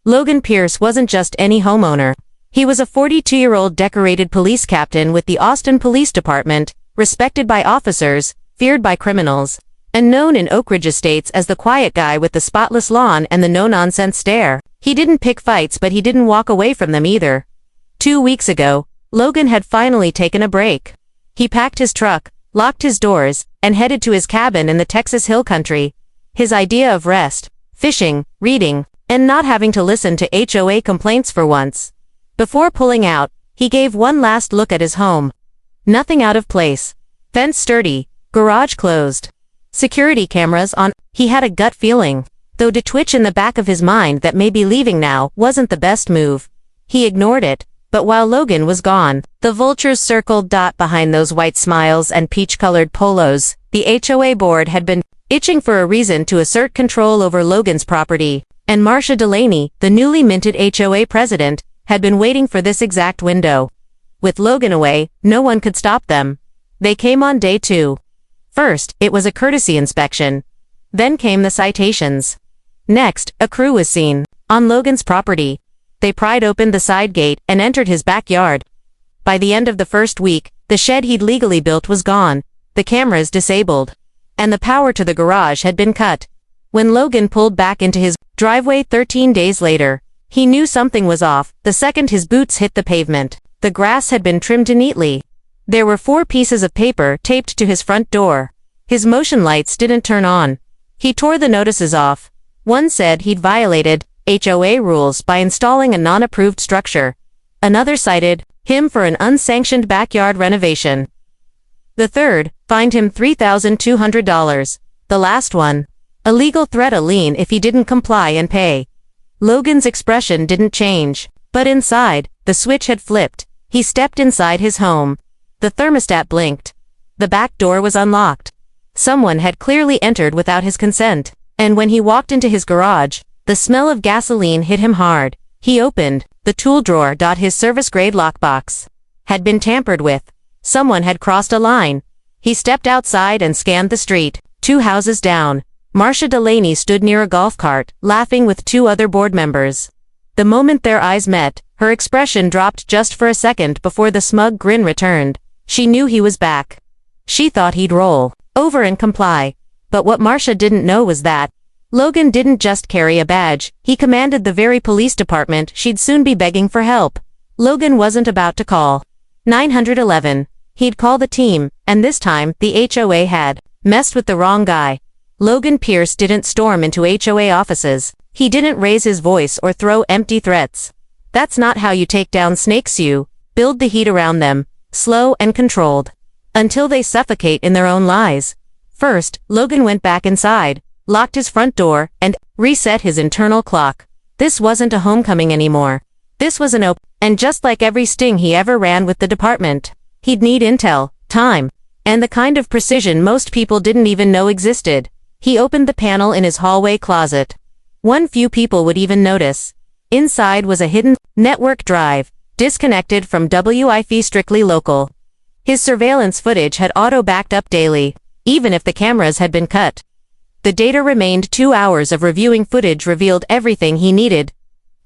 Logan Pierce wasn't just any homeowner. He was a 42-year-old decorated police captain with the Austin Police Department, respected by officers, feared by criminals, and known in Oak Ridge Estates as the quiet guy with the spotless lawn and the no-nonsense stare. He didn't pick fights, but he didn't walk away from them either. 2 weeks ago, Logan had finally taken a break. He packed his truck, locked his doors, and headed to his cabin in the Texas Hill Country. His idea of rest, fishing, reading, and not having to listen to HOA complaints for once. Before pulling out, he gave one last look at his home. Nothing out of place. Fence sturdy, garage closed. Security cameras on. He had a gut feeling, though to twitch in the back of his mind that maybe leaving now wasn't the best move. He ignored it, but while Logan was gone, the vultures circled behind those white smiles and peach-colored polos. The HOA board had been itching for a reason to assert control over Logan's property, and Marcia Delaney, the newly minted HOA president, had been waiting for this exact window. With Logan away, no one could stop them. They came on day 2. First, it was a courtesy inspection. Then came the citations. Next, a crew was seen on Logan's property. They pried open the side gate and entered his backyard. By the end of the first week, the shed he'd legally built was gone, the cameras disabled, and the power to the garage had been cut. When Logan pulled back into his driveway 13 days later, he knew something was off the second his boots hit the pavement. The grass had been trimmed neatly. There were 4 pieces of paper taped to his front door. His motion lights didn't turn on. He tore the notices off. One said he'd violated HOA rules by installing a non-approved structure. Another cited him for an unsanctioned backyard renovation. The third fined him $3,200. The last one, a legal threat, a lien if he didn't comply and pay. Logan's expression didn't change, but inside, the switch had flipped. He stepped inside his home. The thermostat blinked. The back door was unlocked. Someone had clearly entered without his consent, and when he walked into his garage, the smell of gasoline hit him hard. He opened the tool drawer. His service-grade lockbox had been tampered with. Someone had crossed a line. He stepped outside and scanned the street. 2 houses down, Marcia Delaney stood near a golf cart, laughing with 2 other board members. The moment their eyes met, her expression dropped just for a second before the smug grin returned. She knew he was back. She thought he'd roll over and comply. But what Marcia didn't know was that Logan didn't just carry a badge, he commanded the very police department she'd soon be begging for help. Logan wasn't about to call 911. He'd call the team, and this time, the HOA had messed with the wrong guy. Logan Pierce didn't storm into HOA offices. He didn't raise his voice or throw empty threats. That's not how you take down snakes. You build the heat around them, slow and controlled, until they suffocate in their own lies. First, Logan went back inside, locked his front door, and reset his internal clock. This wasn't a homecoming anymore. This was an open, and just like every sting he ever ran with the department, he'd need intel, time, and the kind of precision most people didn't even know existed. He opened the panel in his hallway closet. One few people would even notice. Inside was a hidden network drive, disconnected from Wi-Fi, strictly local. His surveillance footage had auto-backed up daily, even if the cameras had been cut. The data remained. 2 hours of reviewing footage revealed everything he needed.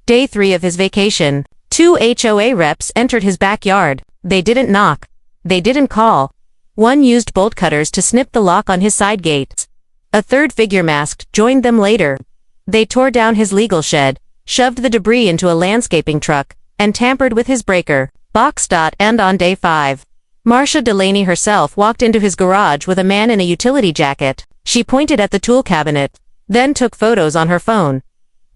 Day 3 of his vacation, 2 HOA reps entered his backyard. They didn't knock. They didn't call. One used bolt cutters to snip the lock on his side gates. A third figure masked joined them later. They tore down his legal shed, shoved the debris into a landscaping truck, and tampered with his breaker box. And on day 5, Marcia Delaney herself walked into his garage with a man in a utility jacket. She pointed at the tool cabinet, then took photos on her phone.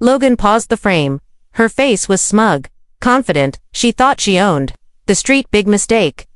Logan paused the frame. Her face was smug, confident. She thought she owned the street. Big mistake.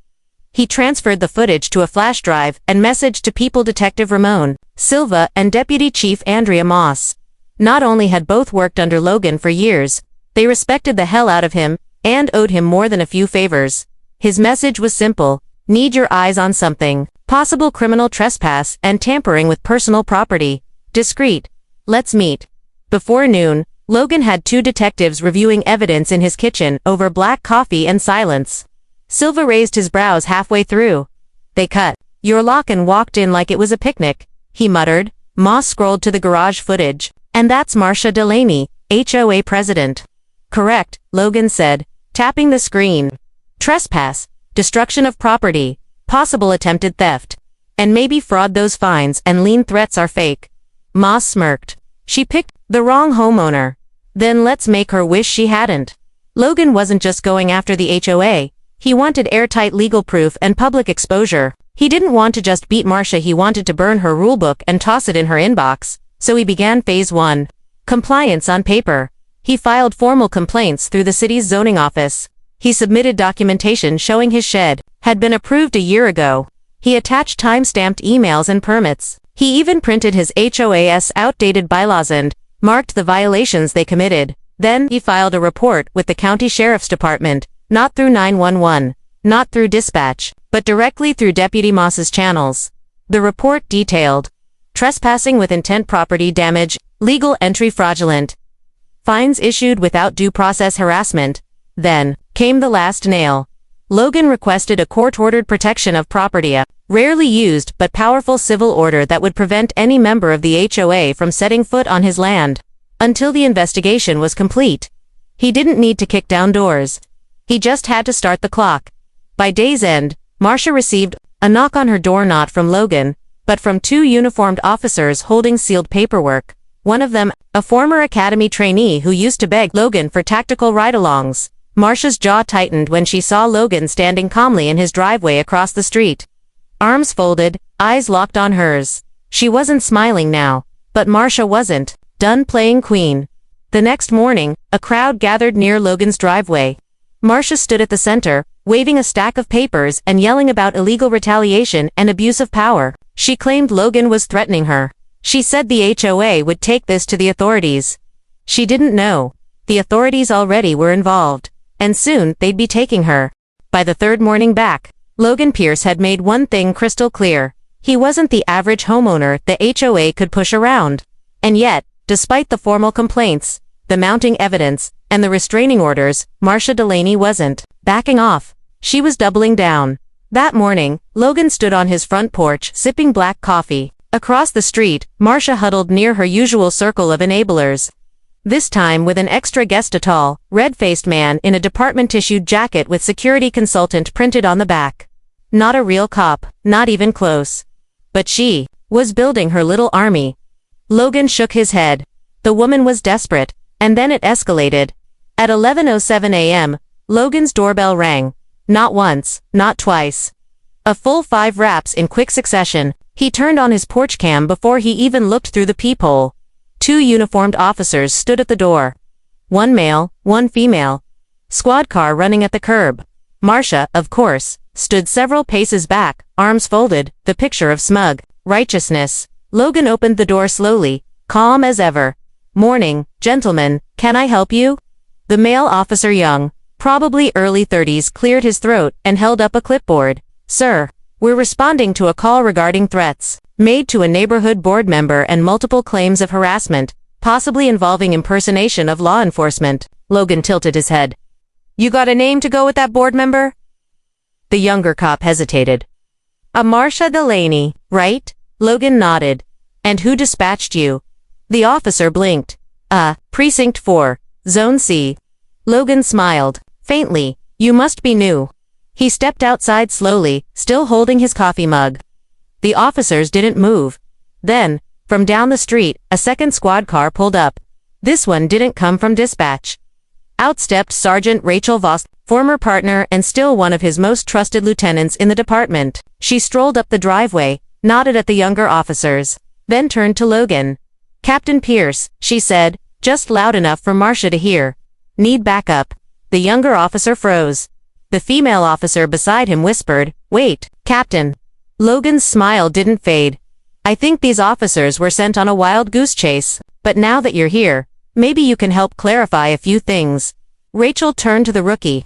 He transferred the footage to a flash drive and messaged to People Detective Ramon Silva and Deputy Chief Andrea Moss. Not only had both worked under Logan for years, they respected the hell out of him and owed him more than a few favors. His message was simple: need your eyes on something, possible criminal trespass and tampering with personal property. Discreet. Let's meet. Before noon, Logan had 2 detectives reviewing evidence in his kitchen over black coffee and silence. Silva raised his brows halfway through. They cut your lock and walked in like it was a picnic, he muttered. Moss scrolled to the garage footage. And that's Marcia Delaney, HOA president. Correct, Logan said, tapping the screen. Trespass, destruction of property, possible attempted theft. And maybe fraud. Those fines and lien threats are fake. Ma smirked. She picked the wrong homeowner. Then let's make her wish she hadn't. Logan wasn't just going after the HOA. He wanted airtight legal proof and public exposure. He didn't want to just beat Marcia, he wanted to burn her rulebook and toss it in her inbox. So he began phase 1. Compliance on paper. He filed formal complaints through the city's zoning office. He submitted documentation showing his shed had been approved a year ago. He attached time-stamped emails and permits. He even printed his HOA's outdated bylaws and marked the violations they committed. Then he filed a report with the county sheriff's department, not through 911, not through dispatch, but directly through Deputy Moss's channels. The report detailed trespassing with intent, property damage, legal entry, fraudulent, fines issued without due process, harassment. Then came the last nail. Logan requested a court-ordered protection of property, a rarely used but powerful civil order that would prevent any member of the HOA from setting foot on his land until the investigation was complete. He didn't need to kick down doors. He just had to start the clock. By day's end, Marcia received a knock on her door, not from Logan, but from 2 uniformed officers holding sealed paperwork. One of them, a former academy trainee who used to beg Logan for tactical ride-alongs. Marcia's jaw tightened when she saw Logan standing calmly in his driveway across the street. Arms folded, eyes locked on hers. She wasn't smiling now, but Marcia wasn't done playing queen. The next morning, a crowd gathered near Logan's driveway. Marcia stood at the center, waving a stack of papers and yelling about illegal retaliation and abuse of power. She claimed Logan was threatening her. She said the HOA would take this to the authorities. She didn't know. The authorities already were involved. And soon, they'd be taking her. By the third morning back, Logan Pierce had made one thing crystal clear. He wasn't the average homeowner the HOA could push around. And yet, despite the formal complaints, the mounting evidence, and the restraining orders, Marcia Delaney wasn't backing off. She was doubling down. That morning, Logan stood on his front porch, sipping black coffee. Across the street, Marcia huddled near her usual circle of enablers. This time with an extra guest, a tall, red-faced man in a department-issued jacket with security consultant printed on the back. Not a real cop, not even close. But she was building her little army. Logan shook his head. The woman was desperate, and then it escalated. At 11:07 a.m., Logan's doorbell rang. Not once, not twice. A full 5 raps in quick succession. He turned on his porch cam before he even looked through the peephole. 2 uniformed officers stood at the door. 1 male, 1 female. Squad car running at the curb. Marcia, of course, stood several paces back, arms folded, the picture of smug righteousness. Logan opened the door slowly, calm as ever. "Morning, gentlemen, can I help you?" The male officer, young, probably early 30s, cleared his throat and held up a clipboard. "Sir, we're responding to a call regarding threats made to a neighborhood board member and multiple claims of harassment, possibly involving impersonation of law enforcement." Logan tilted his head. "You got a name to go with that board member?" The younger cop hesitated. "A Marcia Delaney, right?" Logan nodded. "And who dispatched you?" The officer blinked. Precinct 4, Zone C." Logan smiled, faintly. "You must be new." He stepped outside slowly, still holding his coffee mug. The officers didn't move. Then, from down the street, a second squad car pulled up. This one didn't come from dispatch. Out stepped Sergeant Rachel Voss, former partner and still one of his most trusted lieutenants in the department. She strolled up the driveway, nodded at the younger officers, then turned to Logan. "Captain Pierce," she said, just loud enough for Marcia to hear. "Need backup." The younger officer froze. The female officer beside him whispered, "Wait, Captain." Logan's smile didn't fade. "I think these officers were sent on a wild goose chase, but now that you're here, maybe you can help clarify a few things." Rachel turned to the rookie.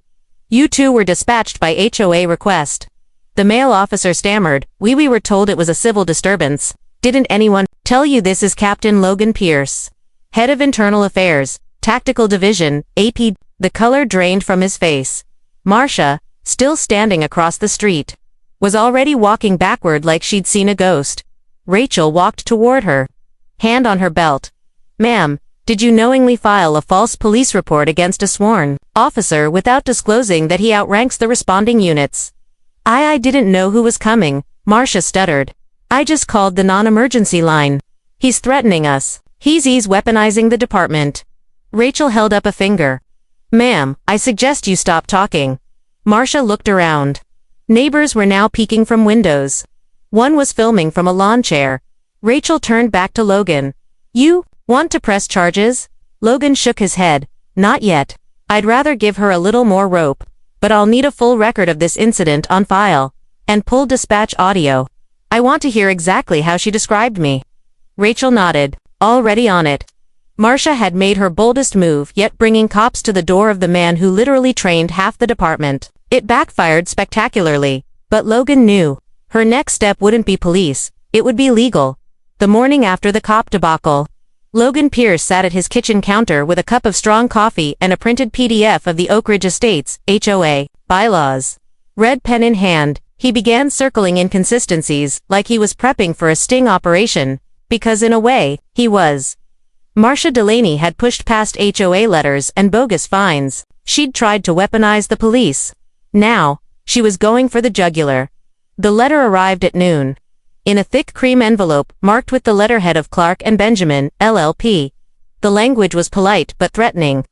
"You two were dispatched by HOA request." The male officer stammered, We were told it was a civil disturbance. Didn't anyone tell you?" "This is Captain Logan Pierce, Head of Internal Affairs, Tactical Division, AP." The color drained from his face. Marcia, still standing across the street, was already walking backward like she'd seen a ghost. Rachel walked toward her, hand on her belt. "Ma'am, Did you knowingly file a false police report against a sworn officer without disclosing that he outranks the responding units? I didn't know who was coming, Marcia stuttered. I just called the non-emergency line. He's threatening us. He's weaponizing the department. Rachel held up a finger. Ma'am, I suggest you stop talking. Marcia looked around. Neighbors were now peeking from windows. One was filming from a lawn chair. Rachel turned back to Logan. You want to press charges? Logan shook his head. Not yet. I'd rather give her a little more rope, but I'll need a full record of this incident on file. And pull dispatch audio. I want to hear exactly how she described me. Rachel nodded. Already on it. Marcia had made her boldest move, yet bringing cops to the door of the man who literally trained half the department. It backfired spectacularly, but Logan knew. Her next step wouldn't be police, it would be legal. The morning after the cop debacle, Logan Pierce sat at his kitchen counter with a cup of strong coffee and a printed PDF of the Oak Ridge Estates, HOA, bylaws. Red pen in hand, he began circling inconsistencies like he was prepping for a sting operation, because in a way, he was. Marcia Delaney had pushed past HOA letters and bogus fines. She'd tried to weaponize the police. Now, she was going for the jugular. The letter arrived at noon. In a thick cream envelope marked with the letterhead of Clark and Benjamin, LLP. The language was polite but threatening.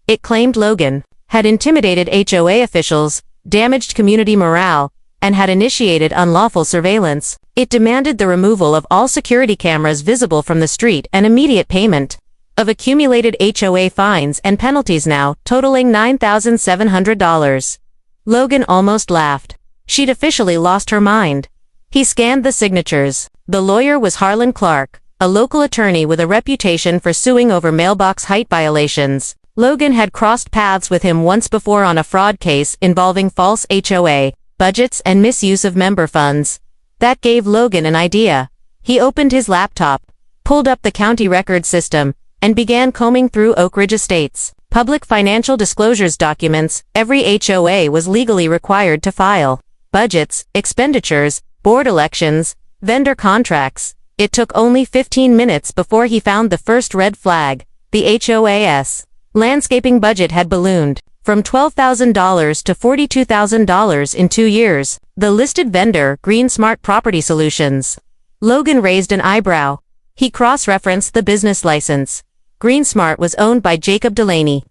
It claimed Logan had intimidated HOA officials, damaged community morale, and had initiated unlawful surveillance. It demanded the removal of all security cameras visible from the street and immediate payment of accumulated HOA fines and penalties now totaling $9,700. Logan almost laughed. She'd officially lost her mind. He scanned the signatures. The lawyer was Harlan Clark, a local attorney with a reputation for suing over mailbox height violations. Logan had crossed paths with him once before on a fraud case involving false HOA budgets and misuse of member funds. That gave Logan an idea. He opened his laptop, pulled up the county record system, and began combing through Oak Ridge Estates public financial disclosures documents. Every HOA was legally required to file budgets, expenditures, board elections, vendor contracts. It took only 15 minutes before he found the first red flag. The HOA's landscaping budget had ballooned from $12,000 to $42,000 in 2 years. The listed vendor, Green Smart Property Solutions. Logan raised an eyebrow. He cross-referenced the business license. Green Smart was owned by Jacob Delaney,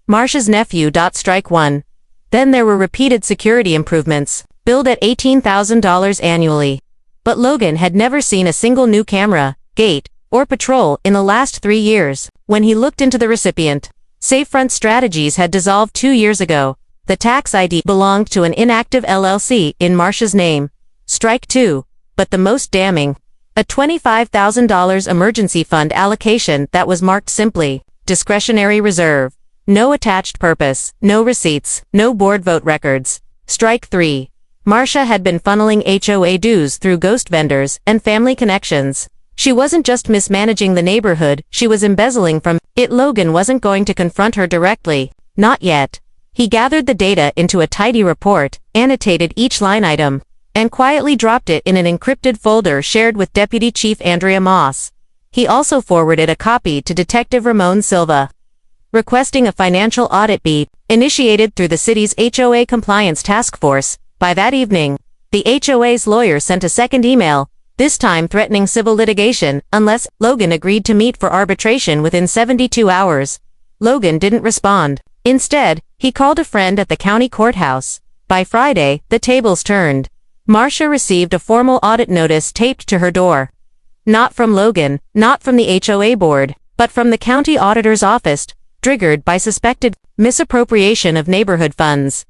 Marcia's nephew. Strike one. Then there were repeated security improvements, billed at $18,000 annually. But Logan had never seen a single new camera, gate, or patrol in the last 3 years. When he looked into the recipient, Safefront Strategies had dissolved 2 years ago. The tax ID belonged to an inactive LLC in Marcia's name. Strike two. But the most damning, a $25,000 emergency fund allocation that was marked simply, discretionary reserve. No attached purpose, no receipts, no board vote records. Strike three. Marcia had been funneling HOA dues through ghost vendors and family connections. She wasn't just mismanaging the neighborhood, she was embezzling from it. Logan wasn't going to confront her directly. Not yet. He gathered the data into a tidy report, annotated each line item, and quietly dropped it in an encrypted folder shared with Deputy Chief Andrea Moss. He also forwarded a copy to Detective Ramon Silva, requesting a financial audit be initiated through the city's HOA Compliance Task Force. By that evening, the HOA's lawyer sent a second email, this time threatening civil litigation unless Logan agreed to meet for arbitration within 72 hours. Logan didn't respond. Instead, he called a friend at the county courthouse. By Friday, the tables turned. Marcia received a formal audit notice taped to her door. Not from Logan, not from the HOA board, but from the county auditor's office, triggered by suspected misappropriation of neighborhood funds.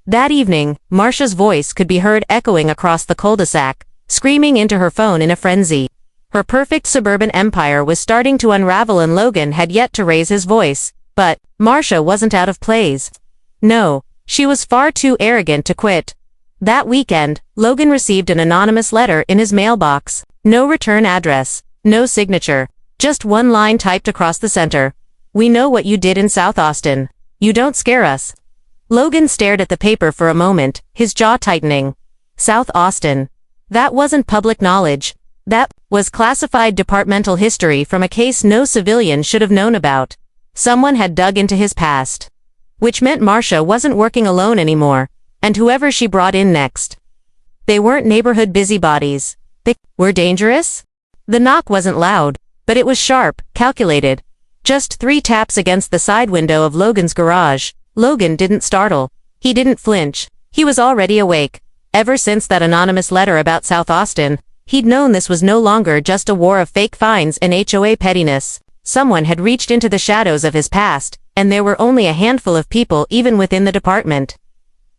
That evening, Marcia's voice could be heard echoing across the cul-de-sac, screaming into her phone in a frenzy. Her perfect suburban empire was starting to unravel and Logan had yet to raise his voice. But Marcia wasn't out of place. No, she was far too arrogant to quit. That weekend, Logan received an anonymous letter in his mailbox. No return address, no signature, just one line typed across the center. We know what you did in South Austin. You don't scare us. Logan stared at the paper for a moment, his jaw tightening. South Austin. That wasn't public knowledge. That was classified departmental history from a case no civilian should have known about. Someone had dug into his past. Which meant Marcia wasn't working alone anymore, and whoever she brought in next. They weren't neighborhood busybodies. They were dangerous? The knock wasn't loud, but it was sharp, calculated. Just 3 taps against the side window of Logan's garage. Logan didn't startle. He didn't flinch. He was already awake. Ever since that anonymous letter about South Austin, he'd known this was no longer just a war of fake fines and HOA pettiness. Someone had reached into the shadows of his past, and there were only a handful of people even within the department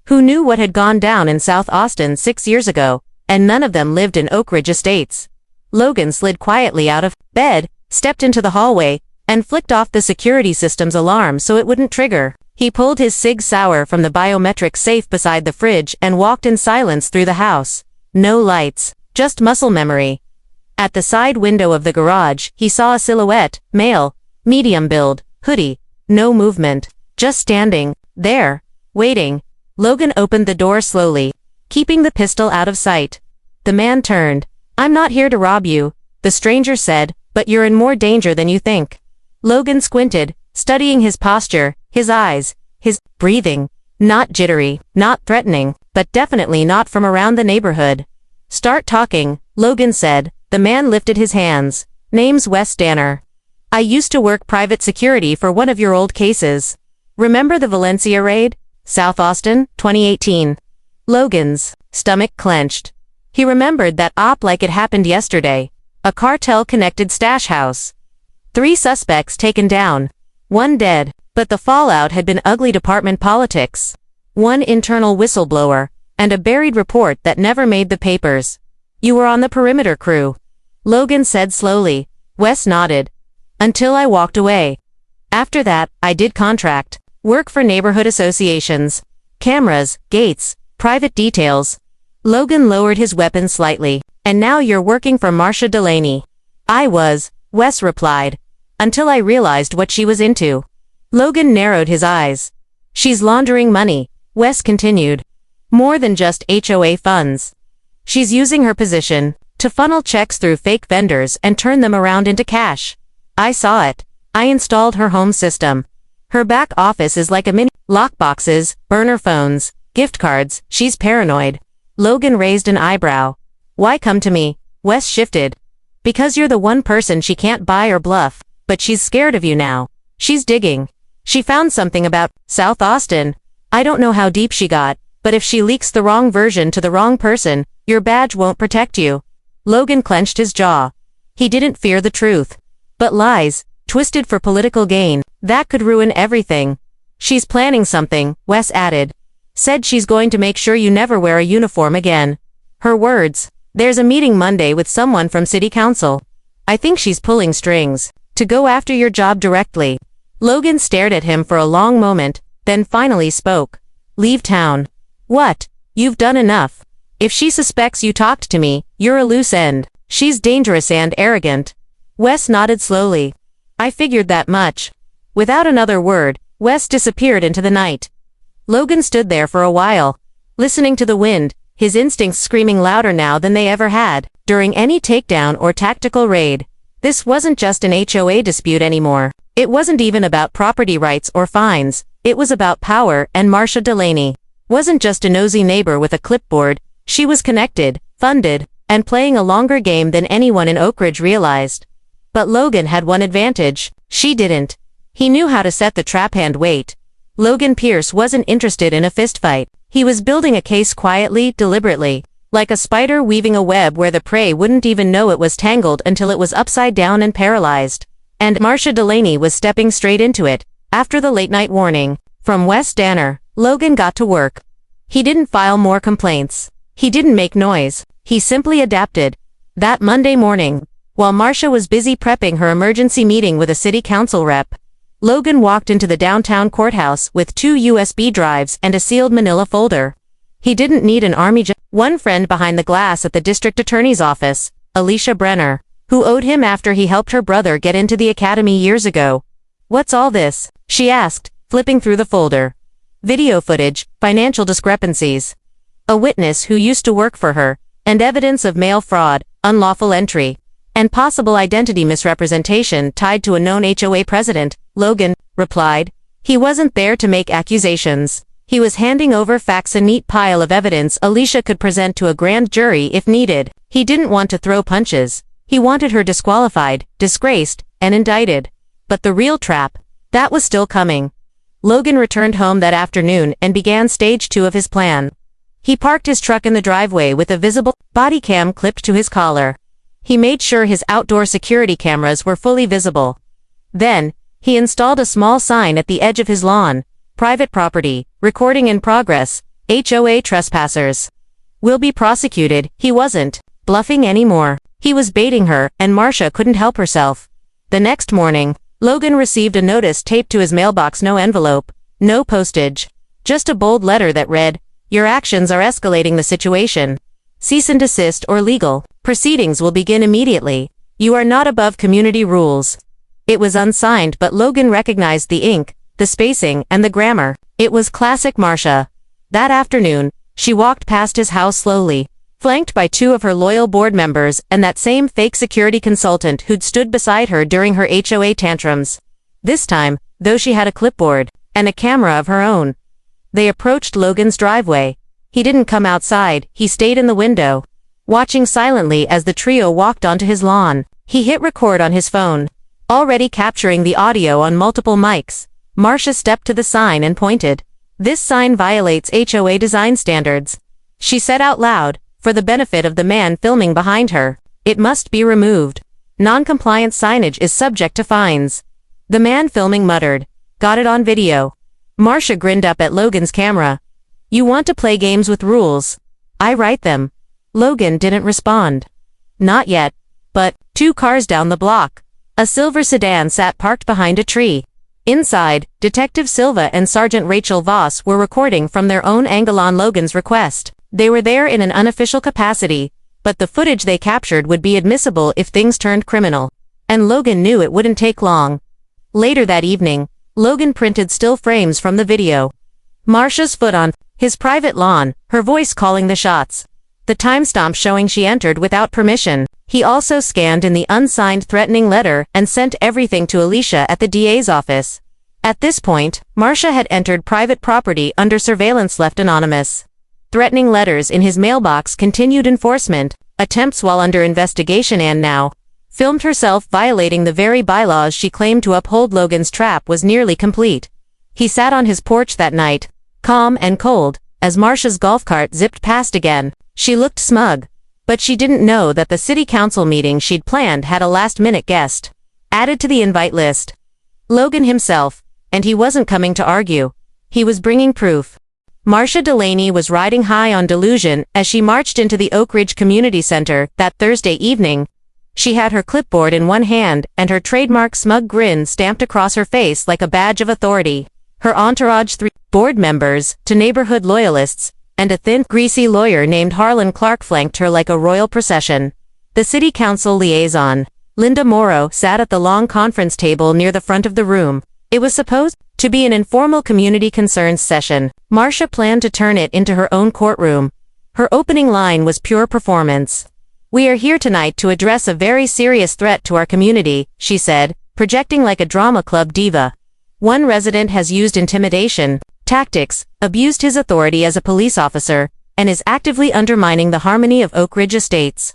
who knew what had gone down in South Austin 6 years ago, and none of them lived in Oak Ridge Estates. Logan slid quietly out of bed, stepped into the hallway, and flicked off the security system's alarm so it wouldn't trigger. He pulled his Sig Sauer from the biometric safe beside the fridge and walked in silence through the house. No lights, just muscle memory. At the side window of the garage, he saw a silhouette, male, medium build, hoodie, no movement, just standing there, waiting. Logan opened the door slowly, keeping the pistol out of sight. The man turned. "I'm not here to rob you," the stranger said, "but you're in more danger than you think." Logan squinted, studying his posture, his eyes, his breathing. Not jittery, not threatening, but definitely not from around the neighborhood. "Start talking," Logan said. The man lifted his hands. "Name's Wes Danner. I used to work private security for one of your old cases. Remember the Valencia raid? South Austin, 2018. Logan's stomach clenched. He remembered that op like it happened yesterday. A cartel-connected stash house. 3 suspects taken down. 1 dead, but the fallout had been ugly department politics. 1 internal whistleblower, and a buried report that never made the papers. You were on the perimeter crew. Logan said slowly. Wes nodded. Until I walked away. After that, I did contract work for neighborhood associations. Cameras, gates, private details. Logan lowered his weapon slightly. And now you're working for Marcia Delaney. I was, Wes replied. Until I realized what she was into. Logan narrowed his eyes. She's laundering money, Wes continued. More than just HOA funds. She's using her position to funnel checks through fake vendors and turn them around into cash. I saw it. I installed her home system. Her back office is like a mini lockboxes, burner phones, gift cards. She's paranoid. Logan raised an eyebrow. Why come to me? Wes shifted. Because you're the one person she can't buy or bluff, but she's scared of you now. She's digging. She found something about South Austin. I don't know how deep she got, but if she leaks the wrong version to the wrong person, your badge won't protect you. Logan clenched his jaw. He didn't fear the truth. But lies, twisted for political gain, that could ruin everything. She's planning something, Wes added. Said she's going to make sure you never wear a uniform again. Her words. There's a meeting Monday with someone from city council. I think she's pulling strings to go after your job directly. Logan stared at him for a long moment, then finally spoke. Leave town. What? You've done enough. If she suspects you talked to me, you're a loose end. She's dangerous and arrogant. Wes nodded slowly. I figured that much. Without another word, Wes disappeared into the night. Logan stood there for a while, listening to the wind, his instincts screaming louder now than they ever had, during any takedown or tactical raid. This wasn't just an HOA dispute anymore. It wasn't even about property rights or fines. It was about power, and Marcia Delaney wasn't just a nosy neighbor with a clipboard. She was connected, funded, and playing a longer game than anyone in Oak Ridge realized. But Logan had one advantage. She didn't. He knew how to set the trap hand wait. Logan Pierce wasn't interested in a fistfight. He was building a case quietly, deliberately, like a spider weaving a web where the prey wouldn't even know it was tangled until it was upside down and paralyzed. And Marcia Delaney was stepping straight into it. After the late-night warning from Wes Danner, Logan got to work. He didn't file more complaints. He didn't make noise. He simply adapted. That Monday morning, while Marcia was busy prepping her emergency meeting with a city council rep, Logan walked into the downtown courthouse with 2 USB drives and a sealed manila folder. He didn't need an army one friend behind the glass at the district attorney's office, Alicia Brenner, who owed him after he helped her brother get into the academy years ago. What's all this? She asked, flipping through the folder. Video footage, financial discrepancies. A witness who used to work for her, and evidence of mail fraud. unlawful entry, and possible identity misrepresentation tied to a known HOA president, Logan replied. He wasn't there to make accusations. He was handing over facts, a neat pile of evidence Alicia could present to a grand jury if needed. He didn't want to throw punches. He wanted her disqualified, disgraced, and indicted. But the real trap, that was still coming. Logan returned home that afternoon and began stage 2 of his plan. He parked his truck in the driveway with a visible body cam clipped to his collar. He made sure his outdoor security cameras were fully visible. Then, he installed a small sign at the edge of his lawn. Private property, recording in progress, HOA trespassers. Will be prosecuted. He wasn't bluffing anymore. He was baiting her, and Marcia couldn't help herself. The next morning, Logan received a notice taped to his mailbox. No envelope, no postage. Just a bold letter that read, "Your actions are escalating the situation. Cease and desist or legal proceedings will begin immediately. You are not above community rules." It was unsigned, but Logan recognized the ink, the spacing, and the grammar. It was classic Marcia. That afternoon, she walked past his house slowly, flanked by 2 of her loyal board members and that same fake security consultant who'd stood beside her during her HOA tantrums. This time, though, she had a clipboard and a camera of her own. They approached Logan's driveway. He didn't come outside, he stayed in the window, watching silently as the trio walked onto his lawn. He hit record on his phone, already capturing the audio on multiple mics. Marcia stepped to the sign and pointed. "This sign violates HOA design standards," she said out loud, for the benefit of the man filming behind her. "It must be removed. Non-compliant signage is subject to fines." The man filming muttered, "Got it on video." Marcia grinned up at Logan's camera. "You want to play games with rules? I write them." Logan didn't respond. Not yet. But 2 cars down the block, a silver sedan sat parked behind a tree. Inside, Detective Silva and Sergeant Rachel Voss were recording from their own angle on Logan's request. They were there in an unofficial capacity, but the footage they captured would be admissible if things turned criminal. And Logan knew it wouldn't take long. Later that evening, Logan printed still frames from the video. Marcia's foot on his private lawn, her voice calling the shots. The timestamp showing she entered without permission. He also scanned in the unsigned threatening letter and sent everything to Alicia at the DA's office. At this point, Marcia had entered private property under surveillance left anonymous. Threatening letters in his mailbox, continued enforcement, attempts while under investigation, and now filmed herself violating the very bylaws she claimed to uphold. Logan's trap was nearly complete. He sat on his porch that night, calm and cold, as Marcia's golf cart zipped past again. She looked smug. But she didn't know that the city council meeting she'd planned had a last-minute guest added to the invite list. Logan himself, and he wasn't coming to argue. He was bringing proof. Marcia Delaney was riding high on delusion as she marched into the Oak Ridge Community Center that Thursday evening. She had her clipboard in one hand and her trademark smug grin stamped across her face like a badge of authority. Her entourage, 3 board members, to neighborhood loyalists, and a thin, greasy lawyer named Harlan Clark flanked her like a royal procession. The city council liaison, Linda Morrow, sat at the long conference table near the front of the room. It was supposed to be an informal community concerns session. Marcia planned to turn it into her own courtroom. Her opening line was pure performance. "We are here tonight to address a very serious threat to our community," she said, projecting like a drama club diva. "One resident has used intimidation tactics, abused his authority as a police officer, and is actively undermining the harmony of Oak Ridge Estates."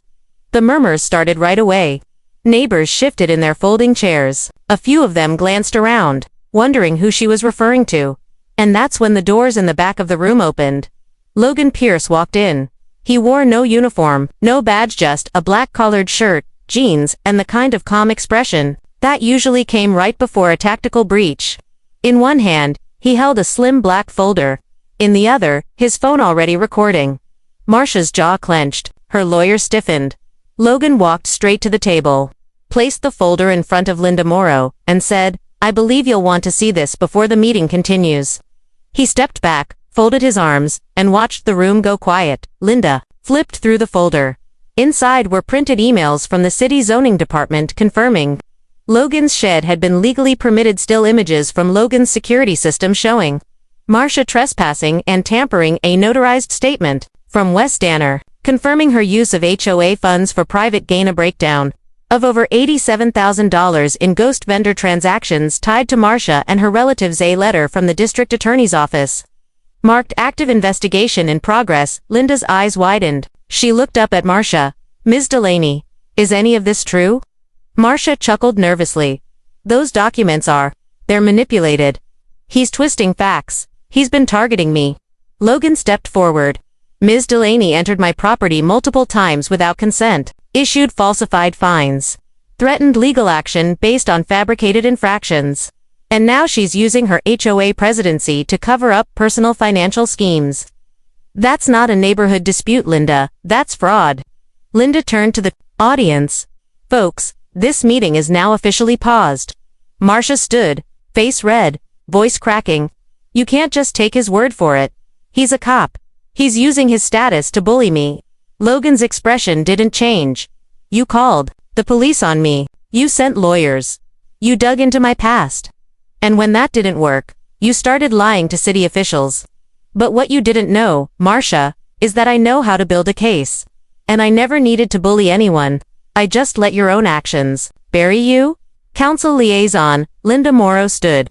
The murmurs started right away. Neighbors shifted in their folding chairs. A few of them glanced around, wondering who she was referring to. And that's when the doors in the back of the room opened. Logan Pierce walked in. He wore no uniform, no badge, just a black collared shirt, jeans, and the kind of calm expression that usually came right before a tactical breach. In one hand, he held a slim black folder. In the other, his phone already recording. Marcia's jaw clenched. Her lawyer stiffened. Logan walked straight to the table, placed the folder in front of Linda Morrow, and said, "I believe you'll want to see this before the meeting continues." He stepped back, folded his arms, and watched the room go quiet. Linda flipped through the folder. Inside were printed emails from the city zoning department confirming Logan's shed had been legally permitted, still images from Logan's security system showing Marcia trespassing and tampering, a notarized statement from Wes Danner confirming her use of HOA funds for private gain. A breakdown of over $87,000 in ghost vendor transactions tied to Marcia and her relatives. A letter from the district attorney's office marked active investigation in progress. Linda's eyes widened. She looked up at Marcia. Ms. Delaney, is any of this true? Marcia chuckled nervously. Those documents they're manipulated. He's twisting facts. He's been targeting me. Logan stepped forward. Ms. Delaney entered my property multiple times without consent, issued falsified fines, threatened legal action based on fabricated infractions. And now she's using her HOA presidency to cover up personal financial schemes. That's not a neighborhood dispute, Linda. That's fraud. Linda turned to the audience. Folks, this meeting is now officially paused. Marcia stood, face red, voice cracking. You can't just take his word for it. He's a cop. He's using his status to bully me. Logan's expression didn't change. You called the police on me. You sent lawyers. You dug into my past. And when that didn't work, you started lying to city officials. But what you didn't know, Marcia, is that I know how to build a case. And I never needed to bully anyone. I just let your own actions bury you? Council liaison, Linda Morrow stood.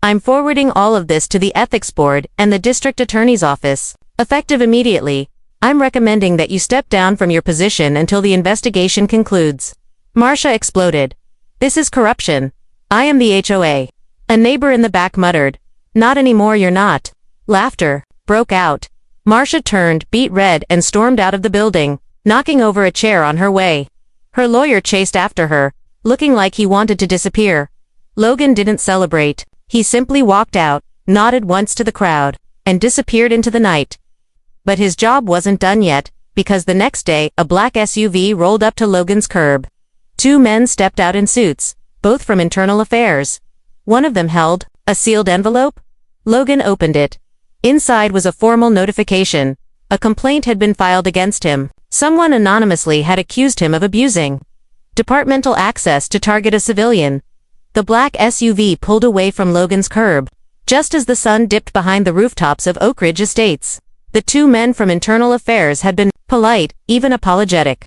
I'm forwarding all of this to the ethics board and the district attorney's office. Effective immediately. I'm recommending that you step down from your position until the investigation concludes. Marcia exploded. This is corruption. I am the HOA. A neighbor in the back muttered. Not anymore, you're not. Laughter broke out. Marcia turned, beet red, and stormed out of the building, knocking over a chair on her way. Her lawyer chased after her, looking like he wanted to disappear. Logan didn't celebrate. He simply walked out, nodded once to the crowd, and disappeared into the night. But his job wasn't done yet, because the next day, a black SUV rolled up to Logan's curb. Two men stepped out in suits, both from internal affairs. One of them held a sealed envelope. Logan opened it. Inside was a formal notification. A complaint had been filed against him. Someone anonymously had accused him of abusing departmental access to target a civilian. The black SUV pulled away from Logan's curb, just as the sun dipped behind the rooftops of Oak Ridge Estates. The two men from internal affairs had been polite, even apologetic.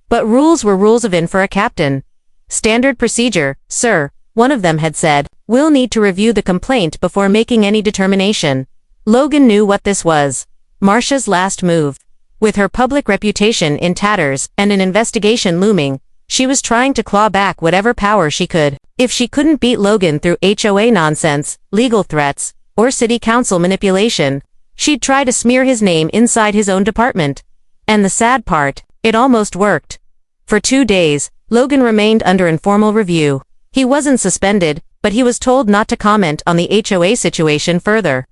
But rules were rules of for a captain. Standard procedure, sir, one of them had said. We'll need to review the complaint before making any determination. Logan knew what this was. Marcia's last move. With her public reputation in tatters and an investigation looming, she was trying to claw back whatever power she could. If she couldn't beat Logan through HOA nonsense, legal threats, or city council manipulation, she'd try to smear his name inside his own department. And the sad part, it almost worked. For 2 days, Logan remained under informal review. He wasn't suspended, but he was told not to comment on the HOA situation further.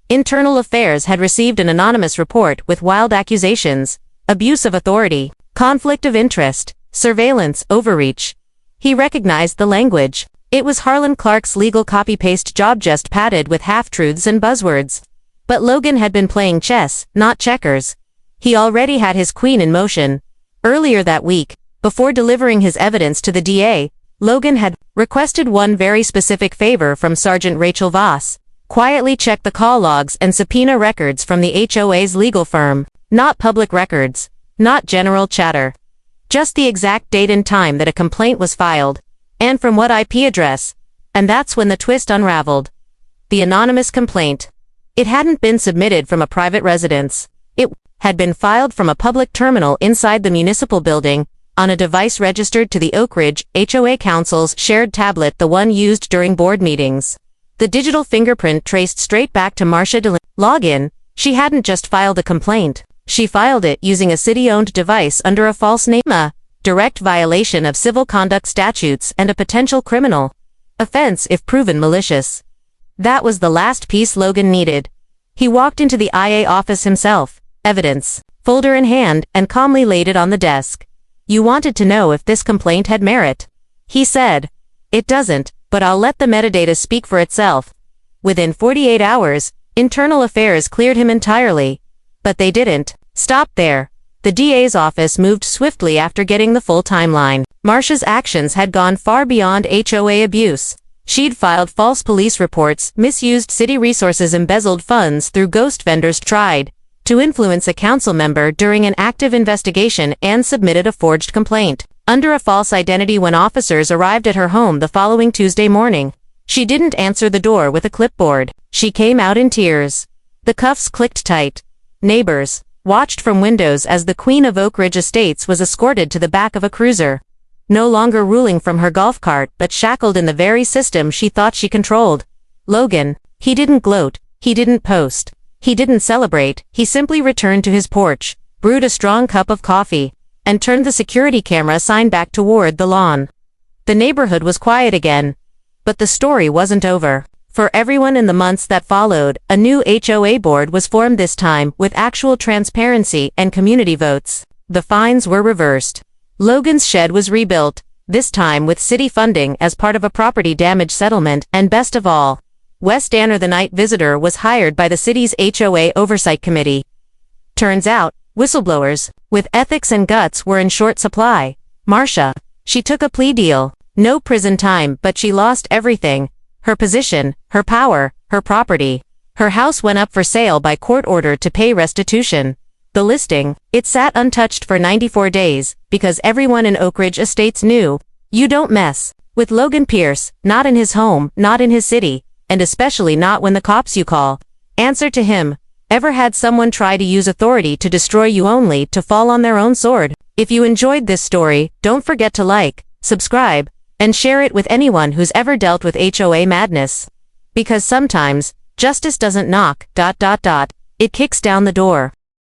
Internal Affairs had received an anonymous report with wild accusations, abuse of authority, conflict of interest, surveillance, overreach. He recognized the language. It was Harlan Clark's legal copy-paste job, just padded with half-truths and buzzwords. But Logan had been playing chess, not checkers. He already had his queen in motion. Earlier that week, before delivering his evidence to the DA, Logan had requested one very specific favor from Sergeant Rachel Voss. Quietly check the call logs and subpoena records from the HOA's legal firm. Not public records. Not general chatter. Just the exact date and time that a complaint was filed. And from what IP address. And that's when the twist unraveled. The anonymous complaint. It hadn't been submitted from a private residence. It had been filed from a public terminal inside the municipal building, on a device registered to the Oak Ridge HOA Council's shared tablet, the one used during board meetings. The digital fingerprint traced straight back to Marcia Delaney. Login. She hadn't just filed a complaint. She filed it using a city-owned device under a false name, a direct violation of civil conduct statutes and a potential criminal offense if proven malicious. That was the last piece Logan needed. He walked into the IA office himself, evidence, folder in hand, and calmly laid it on the desk. You wanted to know if this complaint had merit. He said. It doesn't, but I'll let the metadata speak for itself. Within 48 hours, Internal Affairs cleared him entirely. But they didn't stop there. The DA's office moved swiftly after getting the full timeline. Marcia's actions had gone far beyond HOA abuse. She'd filed false police reports, misused city resources, embezzled funds through ghost vendors, tried to influence a council member during an active investigation and submitted a forged complaint under a false identity when officers arrived at her home the following Tuesday morning. She didn't answer the door with a clipboard. She came out in tears. The cuffs clicked tight. Neighbors watched from windows as the Queen of Oak Ridge Estates was escorted to the back of a cruiser, no longer ruling from her golf cart but shackled in the very system she thought she controlled. Logan, he didn't gloat, he didn't post, he didn't celebrate, he simply returned to his porch, brewed a strong cup of coffee, and turned the security camera sign back toward the lawn. The neighborhood was quiet again. But the story wasn't over. For everyone in the months that followed, a new HOA board was formed, this time with actual transparency and community votes. The fines were reversed. Logan's shed was rebuilt, this time with city funding as part of a property damage settlement, and best of all, Wes Danner, the night visitor, was hired by the city's HOA oversight committee. Turns out, whistleblowers with ethics and guts were in short supply. Marcia, she took a plea deal. No prison time, but she lost everything. Her position, her power, her property. Her house went up for sale by court order to pay restitution. The listing, it sat untouched for 94 days, because everyone in Oak Ridge Estates knew, you don't mess with Logan Pierce, not in his home, not in his city, and especially not when the cops you call answer to him. Ever had someone try to use authority to destroy you only to fall on their own sword? If you enjoyed this story, don't forget to like, subscribe, and share it with anyone who's ever dealt with HOA madness. Because sometimes, justice doesn't knock, it kicks down the door.